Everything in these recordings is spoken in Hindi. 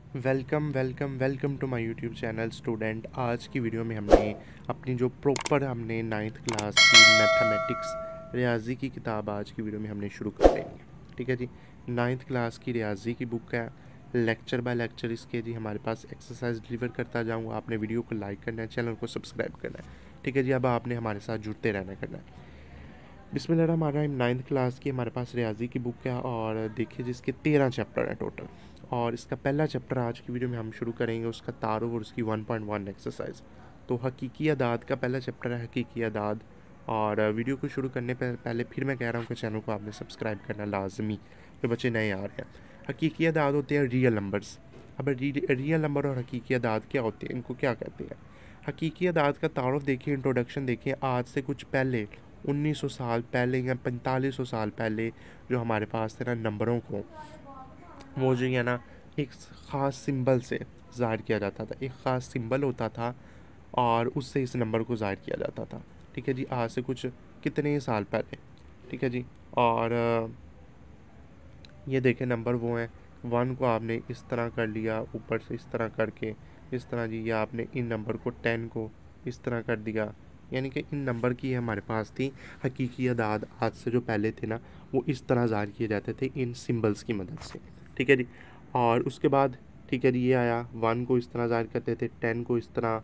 Welcome to my YouTube channel student. आज की वीडियो में हमने अपनी जो प्रॉपर हमने 9th क्लास की मैथमेटिक्स रियाजी की किताब आज की वीडियो में हमने शुरू कर देनी है। ठीक है जी, 9th क्लास की रियाजी की बुक है। लेक्चर बाय लेक्चर इसके जी हमारे पास एक्सरसाइज डिलीवर करता जाऊँगा। आपने वीडियो को लाइक करना है, चैनल को सब्सक्राइब करना है। ठीक है जी, अब आपने हमारे साथ जुड़ते रहना करना है। बिस्मिल्लाहिर्रहमानिर्रहीम। 9th क्लास की हमारे पास रियाजी की बुक है और देखिए जिसके 13 चैप्टर हैं टोटल। और इसका पहला चैप्टर आज की वीडियो में हम शुरू करेंगे, उसका तारुफ और उसकी 1.1 एक्सरसाइज। तो हकीकी अदाद का पहला चैप्टर है हकीकी अदाद। और वीडियो को शुरू करने पहले फिर मैं कह रहा हूँ कि चैनल को आपने सब्सक्राइब करना लाजमी, जो बच्चे नए आ रहे हैं। हकीकी अदाद होते हैं रियल नंबर्स। अब रियल नंबर और हकीकी अदाद क्या होते हैं, इनको क्या कहते हैं? हकीकी अदाद का तारुफ देखिए, इंट्रोडक्शन देखिए। आज से कुछ पहले 1900 साल पहले या 4500 साल पहले जो हमारे पास थे ना नंबरों को, वो जो है ना एक ख़ास सिंबल से ज़ाहिर किया जाता था। एक ख़ास सिंबल होता था और उससे इस नंबर को ज़ाहिर किया जाता था। ठीक है जी, आज से कुछ कितने ही साल पहले। ठीक है जी, और ये देखें नंबर वो हैं। 1 को आपने इस तरह कर लिया, ऊपर से इस तरह करके, इस तरह जी, या आपने इन नंबर को 10 को इस तरह कर दिया। यानी कि इन नंबर की हमारे पास थी हकीकी अदाद। आज से जो पहले थे ना, वो इस तरह ज़ाहिर किए जाते थे इन सिंबल्स की मदद से। ठीक है जी, और उसके बाद ठीक है जी, ये आया 1 को इस तरह ज़ाहिर करते थे, 10 को इस तरह,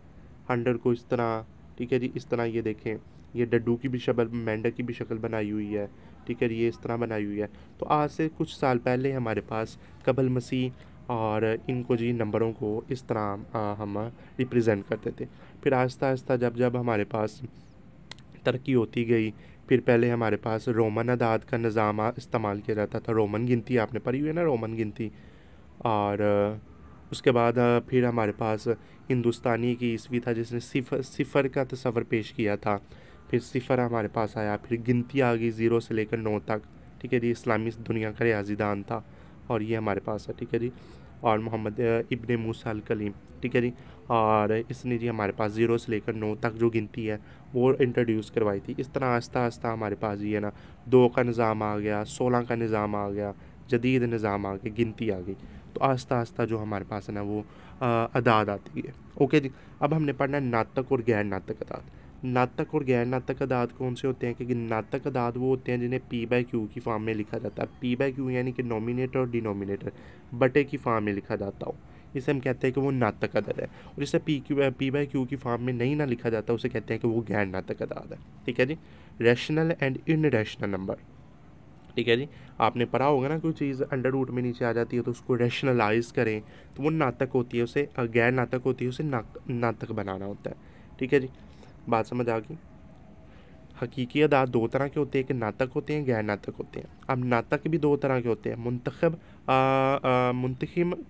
100 को इस तरह। ठीक है जी, इस तरह ये देखें, ये डड्डू की भी शक्ल, मेंढक की भी शक्ल बनाई हुई है। ठीक है, ये इस तरह बनाई हुई है। तो आज से कुछ साल पहले हमारे पास कबल मसीह और इनको जी नंबरों को इस तरह हम रिप्रेजेंट करते थे। फिर आहिस्ता आहिस्ता जब जब हमारे पास तरक्की होती गई, फिर पहले हमारे पास रोमन अदाद का निज़ाम इस्तेमाल किया जाता था। रोमन गिनती आपने पढ़ी हुई है ना, रोमन गिनती। और उसके बाद फिर हमारे पास हिंदुस्तानी की ईस्वी था जिसने सिफ़र का तस्वर पेश किया था। फिर सिफ़र हमारे पास आया, फिर गिनती आ गई 0 से लेकर 9 तक। ठीक है जी, इस्लामी दुनिया का रियाजीदान था और ये हमारे पास है। ठीक है जी, और मोहम्मद इब्ने मूसा अल कलीम। ठीक है जी, और इसने जी हमारे पास 0 से लेकर 9 तक जो गिनती है वो इंट्रोड्यूस करवाई थी। इस तरह आहिस्ता आहिस्ता हमारे पास ये ना 2 का निज़ाम आ गया, 16 का निज़ाम आ गया, जदीद निज़ाम आ गया, गिनती आ गई। तो आहिस्ता आहिस्ता जो हमारे पास है ना वो अदाद आती है। ओके जी, अब हमने पढ़ना है नातक और गैर नातक अदाद। नातक और गैर नातक अदाद कौन से होते हैं? क्योंकि नातक अदाद वो होते हैं जिन्हें पी बाई क्यू की फॉर्म में लिखा जाता है। पी बाई क्यू यानी कि नोमिनेटर और डिनोमिनेटर बटे की फॉर्म में लिखा जाता हो, इसे हम कहते हैं कि वो नातक अदाद है। और जिसे पी बाई क्यू की फॉर्म में नहीं ना लिखा जाता, उसे कहते हैं कि वो गैर नातक अदाद है। ठीक है जी, रैशनल एंड इनरैशनल नंबर। ठीक है जी, आपने पढ़ा होगा ना, कोई चीज़ अंडर रूट में नीचे आ जाती है तो उसको रैशनलाइज करें तो वो नातक होती है, उसे गैर नातक होती है, उसे नातक बनाना होता है। ठीक है जी, बात समझ आ गई। हकीकी अदाद दो तरह के होते हैं, कि नातक होते हैं, गैर नातक होते हैं। अब नातक भी दो तरह के होते हैं, मुंतखब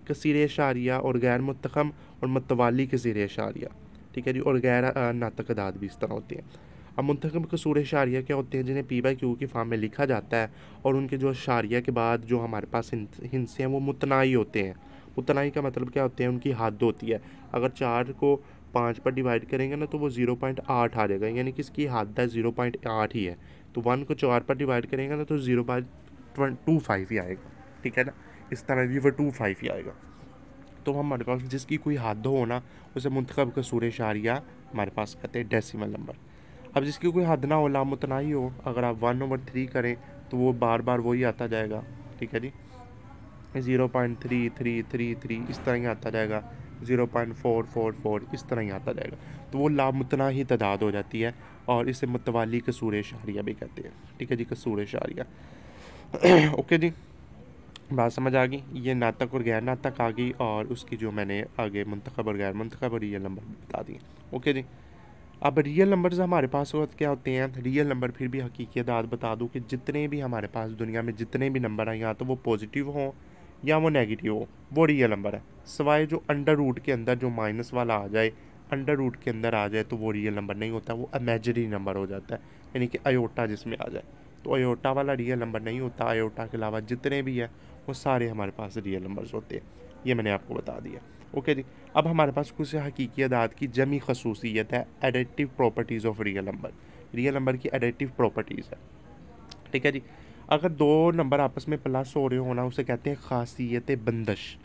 कसीर शारिया और गैर मुंतखब और मतवाली कसीर शारिया। ठीक है जी, और गैर नातक अदाद भी इस तरह होते हैं। अब मुंतखब कसूर शारिया क्या होते हैं? जिन्हें पी बाई क्यू की फॉर्म में लिखा जाता है और उनके जो शारिया के बाद जो हमारे पास हिंसे हैं वो मुतनाई होते हैं। मुतनाई का मतलब क्या होते हैं? उनकी हद होती है। अगर 4 को 5 पर डिवाइड करेंगे ना तो वो 0.8 आ जाएगा, यानी कि इसकी हद है 0.8 ही है। तो 1 को 4 पर डिवाइड करेंगे ना तो 0.25 ही आएगा। ठीक है ना, इस तरह भी वो 25 ही आएगा। तो हमारे पास जिसकी कोई हद हो ना, उसे मुंतखब कसूर शारिया हमारे पास कहते हैं डेसिमल नंबर। अब जिसकी कोई हद ना हो, लामुतनाई हो, अगर आप 1/3 करें तो वो बार बार वही आता जाएगा। ठीक है जी, 0.3333 इस तरह ही आता जाएगा, 0.444 इस तरह ही आता जाएगा। तो वो लामुतना ही तादाद हो जाती है और इसे मुतवाली कसूर शारिया भी कहते हैं। ठीक है जी, कसूर शारिया। ओके जी, बात समझ आ गई। ये नातक और गैर नातक आ गई और उसकी जो मैंने आगे मुंतखब और गैर मुंतखब और रियल नंबर बता दिए। ओके जी, अब रियल नंबर्स हमारे पास क्या होते हैं? रियल नंबर फिर भी हकीकी अदाद बता दूं कि जितने भी हमारे पास दुनिया में जितने भी नंबर हैं, या तो वो पॉजिटिव हों या वो नेगेटिव हो, वो रियल नंबर है। सिवाय जो अंडर रूट के अंदर जो माइनस वाला आ जाए, अंडर रूट के अंदर आ जाए, तो वो रियल नंबर नहीं होता, वो इमेजिनरी नंबर हो जाता है। यानी कि अयोटा जिसमें आ जाए, तो अयोटा वाला रियल नंबर नहीं होता। अयोटा के अलावा जितने भी है वो सारे हमारे पास रियल नंबर्स होते हैं। ये मैंने आपको बता दिया। ओके जी, अब हमारे पास कुछ हकीकी अदाद की जमी खसूसियत है, additive properties of real number. Real number की एडिटिव प्रॉपर्टीज़ है। ठीक है जी, अगर दो नंबर आपस में प्लस हो रहे हो ना, उसे कहते हैं खासियत बंदश।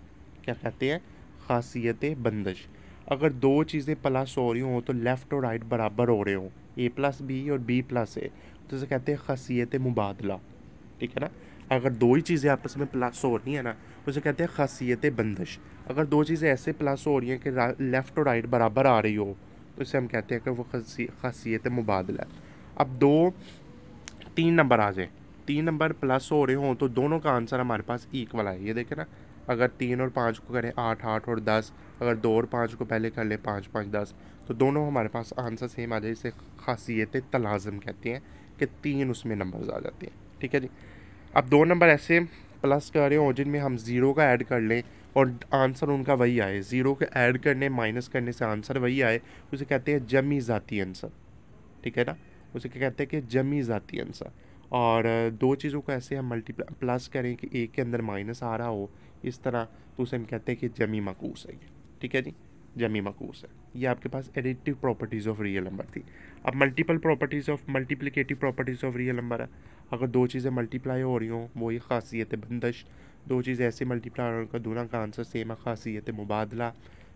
क्या कहते हैं? खासियत बंदिश। अगर दो चीज़ें प्लस हो रही हों तो लेफ़्ट और राइट बराबर हो रहे हों, A+B और B+A, तो इसे कहते हैं खासियत मुबादला। ठीक है ना। अगर दो ही चीज़ें आपस में प्लस हो रही हैं ना, तो उसे कहते हैं खासियत बंदिश। अगर दो चीज़ें ऐसे प्लस हो रही हैं कि लेफ़्ट और राइट बराबर आ रही हो, तो इसे हम कहते हैं कि वो खासियत मुबादला है। अब 3 नंबर आ जाए, 3 नंबर प्लस हो रहे हों तो दोनों का आंसर हमारे पास इक्वल है। ये देखें ना, अगर 3 और 5 को करें 8 8 और 10, अगर 2 और 5 को पहले कर लें 5 5 10, तो दोनों हमारे पास आंसर सेम आ जाए। इसे खासियत तलाज़म कहते हैं कि 3 उसमें नंबर्स आ जाते हैं। ठीक है जी। अब 2 नंबर ऐसे प्लस कर रहे हो जिनमें हम ज़ीरो का ऐड कर लें और आंसर उनका वही आए, ज़ीरो के ऐड करने माइनस करने से आंसर वही आए, उसे कहते हैं जमी ज़ाती आंसर। ठीक है ना, उसे क्या कहते हैं कि जमी ज़ाती आंसर। और दो चीज़ों को ऐसे हम मल्टीप्लाई प्लस करें कि एक के अंदर माइनस आ रहा हो इस तरह, तो उसे हम कहते हैं कि जमी मकूस है ये। ठीक है जी, जमी मकूस है। ये आपके पास additive properties of real number थी। अब multiple properties of multiplicative properties of real number है। अगर दो चीज़ें मल्टीप्लाई हो रही हों वो ये खासियत बंदिश, दो चीज़ें ऐसे मल्टीप्लाई हो रही हों दोनों का आंसर सेम है, खासियत मुबादला।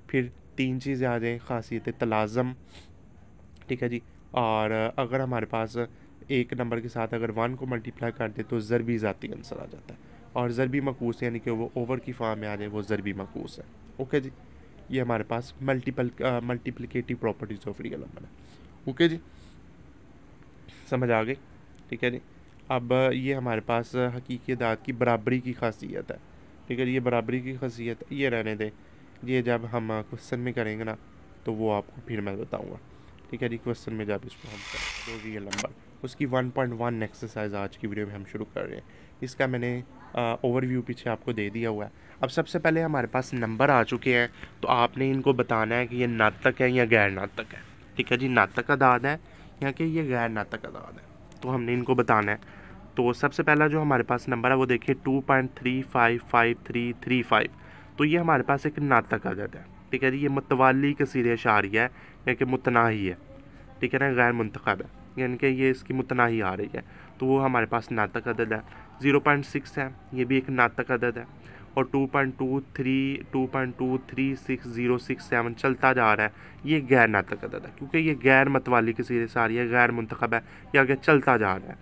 फिर 3 चीज़ें आ जाएँ, खासियत तलाज़म। ठीक है जी। और अगर हमारे पास एक नंबर के साथ अगर 1 को मल्टीप्लाई कर दे तो ज़रबी ज़ाती आंसर आ जाता है। और ज़रबी मकूस यानी कि वो ओवर की फॉर्म में आ जाए, वो ज़रबी मकूस है। ओके जी, ये हमारे पास multiplicative properties of real number है। ओके जी, समझ आ गई। ठीक है जी। अब ये हमारे पास हकीकी अदाद की बराबरी की खासियत है। ठीक है जी, ये बराबरी की खासियत ये रहने दें, ये जब हम क्वेश्चन में करेंगे ना तो वो आपको फिर मैं बताऊँगा। ठीक है जी, क्वेश्चन में जब इसको हम करें जो रियल नंबर, उसकी 1.1 एक्सरसाइज आज की वीडियो में हम शुरू कर रहे हैं। इसका मैंने ओवरव्यू पीछे आपको दे दिया हुआ है। अब सबसे पहले हमारे पास नंबर आ चुके हैं, तो आपने इनको बताना है कि ये नातक है या गैर नातक है। ठीक है जी, नातक अदाद है या कि ये गैर नातक अदाद है, तो हमने इनको बताना है। तो सबसे पहला जो हमारे पास नंबर है वो देखिए 2.355335, तो ये हमारे पास एक नातक अदद है। ठीक है जी, ये मुतवाली कसीर अशारिया है या कि मुतनाही है। ठीक है ना, गैर मुंतखब है, यानी कि ये इसकी मुतनाही आ रही है, तो वो हमारे पास नातक अदद है। 0.6 है, ये भी एक नातक अदद है। और 2.2360667 चलता जा रहा है, ये गैर नातक अदद है क्योंकि ये गैर मतवाली कसीर अशारिया है, गैर मुंतखब है, ये आगे चलता जा रहा है।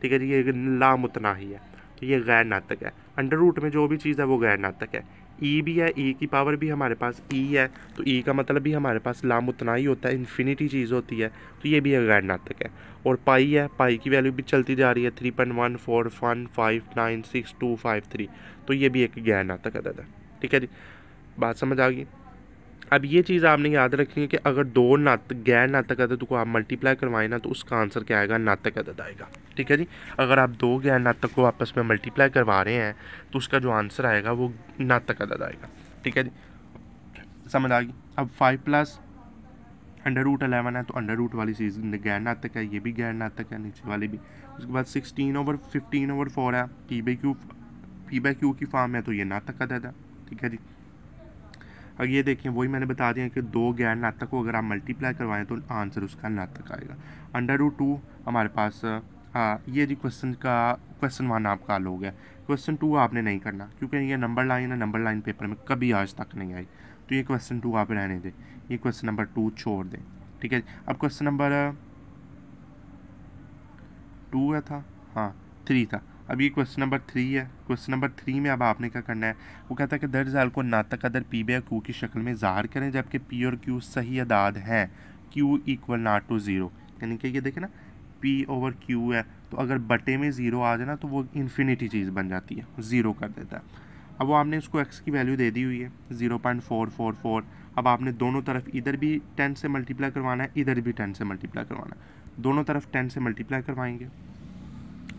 ठीक है जी, ये लामुतनाही है, तो ये गैर नातक है। अंडर रूट में जो भी चीज़ है वो गैर नातक है। ई भी है, ई की पावर भी हमारे पास ई है, तो ई का मतलब भी हमारे पास लामुतनाही होता है, इन्फिनिटी चीज़ होती है, तो ये भी एक गैर नातक है। और पाई है, पाई की वैल्यू भी चलती जा रही है 3.141596253, तो ये भी एक गैर नातक अदद है। ठीक है जी, बात समझ आ गई। अब ये चीज़ आपने याद रखनी है कि अगर दो गैर नातक अदद को आप मल्टीप्लाई करवाएं ना, तो उसका आंसर क्या आएगा, नातक अदद आएगा। ठीक है जी, अगर आप दो गैर नातक को आपस में मल्टीप्लाई करवा रहे हैं तो उसका जो आंसर आएगा वो नातक अदद आएगा। ठीक है जी, समझ आ गई। अब 5+√11 है, तो अंडर रूट वाली चीज़ गैर नातक है, ये भी गैर नातक है, नीचे वाली भी। उसके बाद 16/15/4 है, P/Q की फॉर्म है, तो ये नातक अदद है। ठीक है जी। अब ये देखें, वही मैंने बता दिया कि दो गैर नातक को अगर आप मल्टीप्लाई करवाएं तो आंसर उसका नातक आएगा। अंडर रूट 2 हमारे पास ये जी क्वेश्चन 1 आपका हल हो गया। क्वेश्चन 2 आपने नहीं करना क्योंकि ये नंबर लाइन है, नंबर लाइन पेपर में कभी आज तक नहीं आई, तो ये क्वेश्चन 2 आप रहने दें, ये क्वेश्चन नंबर 2 छोड़ दें। ठीक है, अब क्वेश्चन नंबर 2 है था, हाँ 3 था। अब ये क्वेश्चन नंबर 3 है। क्वेश्चन नंबर 3 में अब आपने क्या करना है, वो कहता है कि दर्ज हाल को नातक अदर P/Q की शक्ल में ज़ाहिर करें जबकि P और Q सही अदाद हैं, Q equal not to zero. यानी कि ये देखें ना, P/Q है, तो अगर बटे में ज़ीरो आ जाए ना तो वो इन्फिनिटी चीज़ बन जाती है, ज़ीरो कर देता है। अब वो आपने उसको x की वैल्यू दे दी हुई है 0.444। अब आपने दोनों तरफ इधर भी 10 से मल्टीप्लाई करवाना है, इधर भी 10 से मल्टीप्लाई करवाना है, दोनों तरफ 10 से मल्टीप्लाई करवाएंगे।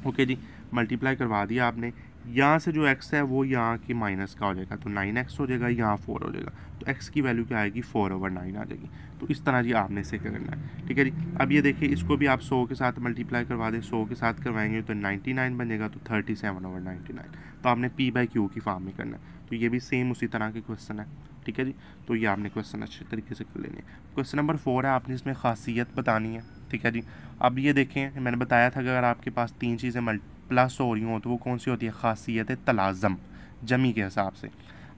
ओके जी, मल्टीप्लाई करवा दिया आपने। यहाँ से जो x है वो यहाँ की माइनस का हो जाएगा, तो 9x हो जाएगा, यहाँ 4 हो जाएगा, तो x की वैल्यू क्या आएगी, 4/9 आ जाएगी। तो इस तरह जी आपने इसे क्या करना है। ठीक है जी, अब ये देखिए, इसको भी आप 100 के साथ मल्टीप्लाई करवा दें, 100 के साथ करवाएंगे तो 99 बन जाएगा, तो 37/99, तो आपने P/Q की फॉर्म में करना है। तो ये भी सेम उसी तरह के क्वेश्चन है। ठीक है जी, तो ये आपने क्वेश्चन अच्छे तरीके से कर लेने हैं। क्वेश्चन नंबर 4 है, आपने इसमें खासियत बतानी है। ठीक है जी, अब ये देखें, मैंने बताया था कि अगर आपके पास 3 चीज़ें प्लस हो रही हों तो वो कौन सी होती है, खासियत तलाज़म, जमी के हिसाब से।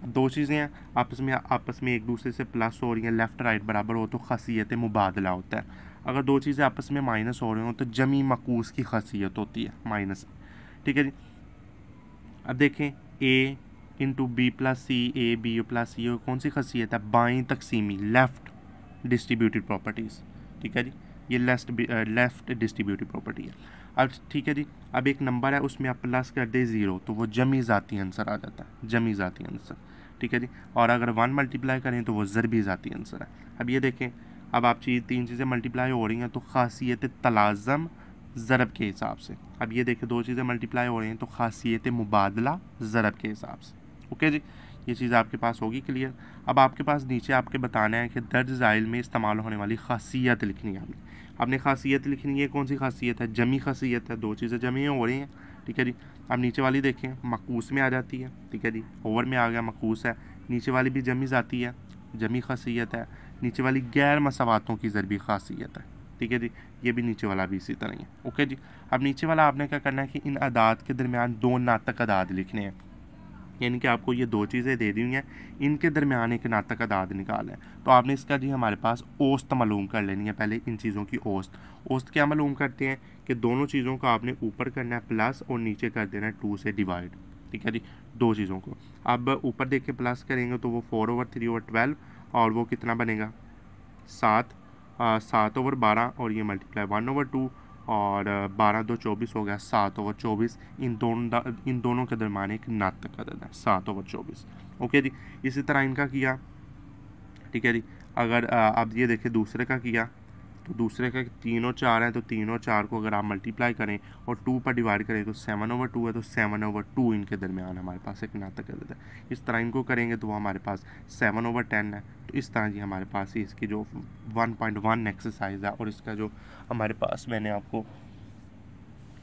दो चीज़ें हैं आपस में एक दूसरे से प्लस हो रही हैं, लेफ़्ट राइट बराबर हो तो खासियत मुबादला होता है। अगर दो चीज़ें आपस में माइनस हो रही हो तो जमी मकूस की खासियत होती है माइनस। ठीक है जी। अब देखें a into b plus c, a b plus c, कौन सी खासियत है? बाईं तकसीमी, लेफ़्ट डिस्ट्रीब्यूटेड प्रॉपर्टीज़। ठीक है जी, ये लेफ़्ट डिस्ट्रीब्यूटेड प्रॉपर्टी है। अब ठीक है जी, अब एक नंबर है उसमें आप प्लस कर दे 0 तो वो जमी ज़ाती आंसर आ जाता है, जमी ज़ाती आंसर। ठीक है जी, और अगर 1 मल्टीप्लाई करें तो वो ज़रबी ज़ाती आंसर है। अब ये देखें, अब आप तीन चीज़ें मल्टीप्लाई हो रही हैं तो खासियत तलाज़म ज़रब के हिसाब से। अब ये देखें, दो चीज़ें मल्टीप्लाई हो रही हैं तो खासियत मुबादला ज़रब के हिसाब से। ओके जी, ये चीज़ आपके पास होगी क्लियर। अब आपके पास नीचे आपके बताना है कि दर्ज ज़ाइल में इस्तेमाल होने वाली खासियत लिखनी है आपने खासियत लिखनी है। कौन सी खासियत है? जमी खासियत है, दो चीज़ें जमी हो रही हैं। ठीक है जी, अब नीचे वाली देखें मकूस में आ जाती है। ठीक है जी, ओवर में आ गया, मकूस है। नीचे वाली भी जमी जाती है, जमी खासियत है। नीचे वाली गैर मसावातों की ज़रबी खासियत है। ठीक है जी, ये भी नीचे वाला भी इसी तरह ही है। ओके जी, अब नीचे वाला आपने क्या करना है कि इन अदाद के दरमियान दो नातक अदाद लिखने हैं। यानी कि आपको ये दो चीज़ें दे दी हुई हैं, इनके दरमियान एक नातक अदाद निकालना है। तो आपने इसका जी हमारे पास औसत मालूम कर लेनी है पहले, इन चीज़ों की औसत। औसत क्या मालूम करते हैं कि दोनों चीज़ों को आपने ऊपर करना है प्लस और नीचे कर देना है 2 से डिवाइड। ठीक है जी, दो चीज़ों को। अब ऊपर देख के प्लस करेंगे तो वो 4/3/12 और वो कितना बनेगा 7, 7/12 और ये मल्टीप्लाई 1/2 और 12×2 = 24 हो गया 7/24। इन दोनों के दरमियान एक नातक अदद है 7/24। ओके जी, इसी तरह इनका किया। ठीक है जी, अगर अब ये देखें दूसरे का किया तो दूसरे का तीनों 4 हैं तो तीनों 4 को अगर आप मल्टीप्लाई करें और 2 पर डिवाइड करें तो 7/2 है तो 7/2 इनके दरमियान हमारे पास एक नातक अदद है। इस तरह इनको करेंगे तो वो हमारे पास 7/10 है। तो इस तरह जी हमारे पास इसकी जो 1.1 एक्सरसाइज है और इसका जो हमारे पास मैंने आपको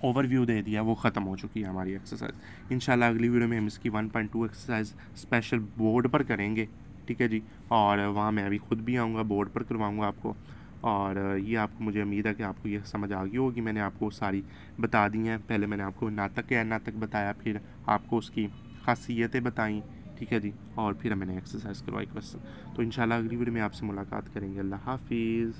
ओवरव्यू दे दिया वो ख़त्म हो चुकी है हमारी एक्सरसाइज। इंशाल्लाह अगली वीडियो में हम इसकी 1.2 एक्सरसाइज स्पेशल बोर्ड पर करेंगे। ठीक है जी, और वहाँ मैं अभी खुद भी आऊँगा, बोर्ड पर करवाऊँगा आपको। और ये आपको, मुझे उम्मीद है कि आपको ये समझ आ गई होगी। मैंने आपको सारी बता दी हैं। पहले मैंने आपको नातक क्या नातक बताया, फिर आपको उसकी खासियतें बताई। ठीक है जी, और फिर मैंने एक्सरसाइज करवाई क्वेश्चन। तो इंशाल्लाह अगली वीडियो में आपसे मुलाकात करेंगे। अल्लाह हाफिज़।